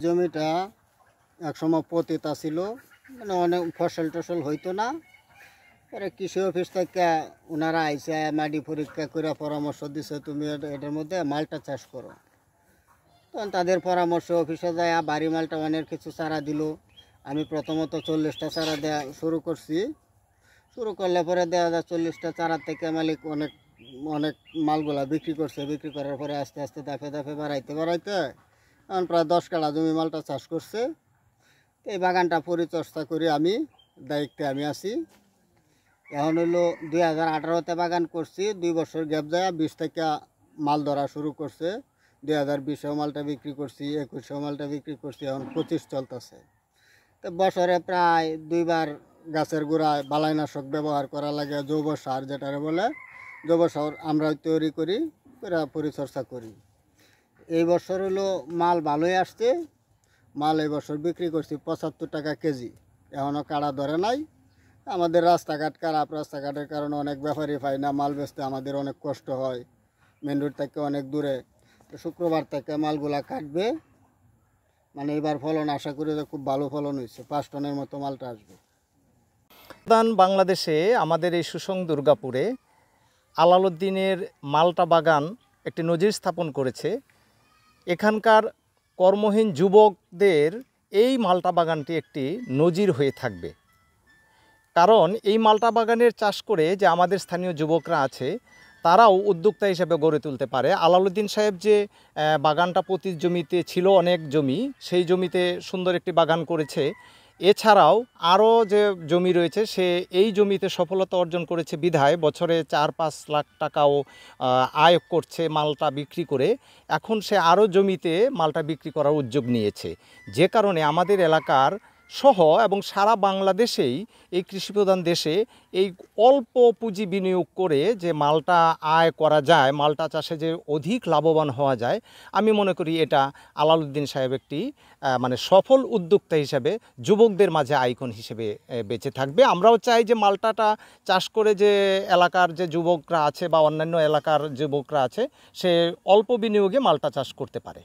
জমিটা একসময় পতিতা ছিল, মানে অনেক ফসল টসল হইতো না। পরে কৃষি অফিস থেকে ওনারা আইসে মাটি পরীক্ষা করে পরামর্শ দিছে, তুমি এটার মধ্যে মালটা চাষ করো। তখন তাদের পরামর্শ অফিসে যায় বাড়ি মালটা অনেক কিছু চারা দিল। আমি প্রথমত 40টা চারা দেওয়া শুরু করছি। শুরু করলে পরে দেখা যায় 40টা চারা থেকে মালিক অনেক অনেক মালগুলা বিক্রি করছে। বিক্রি করার পরে আস্তে আস্তে ধাপে ধাপে বাড়াইতে এখন প্রায় 10 কাঠা জমি মালটা চাষ করছে। এই বাগানটা পরিচর্যা করি আমি, দায়িত্বে আমি আছি। এখন হলো 2018-তে বাগান করছি, 2 বছর গ্যাপ যায় 20 থেকে মাল ধরা শুরু করছে। 2020-এও মালটা বিক্রি করছি, 21-এও মালটা বিক্রি করছি, এখন 25 চলতেছে। তো বছরে প্রায় 2বার গাছের গোড়ায় বালাইনাশক ব্যবহার করা লাগে, জৈব সার যেটারে বলে। জৈব সার আমরা তৈরি করি, পরিচর্যা করি। এই বছর হলো মাল ভালোই আসছে। মাল এই বছর বিক্রি করছি 75 টাকা কেজি। এখনও কাড়া ধরে নাই। আমাদের রাস্তাঘাট খারাপ, রাস্তাঘাটের কারণে অনেক ব্যাপারী পাই না, মাল বেচতে আমাদের অনেক কষ্ট হয়। মেন রোড থেকে অনেক দূরে। তো শুক্রবার থেকে মালগুলা কাটবে। মানে এবার ফলন আশা করি যে খুব ভালো ফলন হয়েছে, 5 টনের মতো মালটা আসবে। বাংলাদেশে আমাদের এই সুসং দুর্গাপুরে আলাউদ্দিনের মালটা বাগান একটি নজির স্থাপন করেছে। এখানকার কর্মহীন যুবকদের এই মালটা বাগানটি একটি নজির হয়ে থাকবে। কারণ এই মালটা বাগানের চাষ করে যে আমাদের স্থানীয় যুবকরা আছে তারাও উদ্যোক্তা হিসেবে গড়ে তুলতে পারে। আলাউদ্দিন সাহেব যে বাগানটা প্রতি জমিতে ছিল, অনেক জমি, সেই জমিতে সুন্দর একটি বাগান করেছে। এছাড়াও আরও যে জমি রয়েছে সে এই জমিতে সফলতা অর্জন করেছে বিধায় বছরে 4-5 লাখ টাকাও আয় করছে মালটা বিক্রি করে। এখন সে আরও জমিতে মালটা বিক্রি করার উদ্যোগ নিয়েছে, যে কারণে আমাদের এলাকার সহ এবং সারা বাংলাদেশেই এই কৃষিপ্রধান দেশে এই অল্প পুঁজি বিনিয়োগ করে যে মালটা আয় করা যায়, মালটা চাষে যে অধিক লাভবান হওয়া যায়, আমি মনে করি এটা আলাউদ্দিন সাহেব একটি মানে সফল উদ্যোক্তা হিসেবে যুবকদের মাঝে আইকন হিসেবে বেঁচে থাকবে। আমরাও চাই যে মালটাটা চাষ করে যে এলাকার যে যুবকরা আছে বা অন্যান্য এলাকার যুবকরা আছে সে অল্প বিনিয়োগে মালটা চাষ করতে পারে।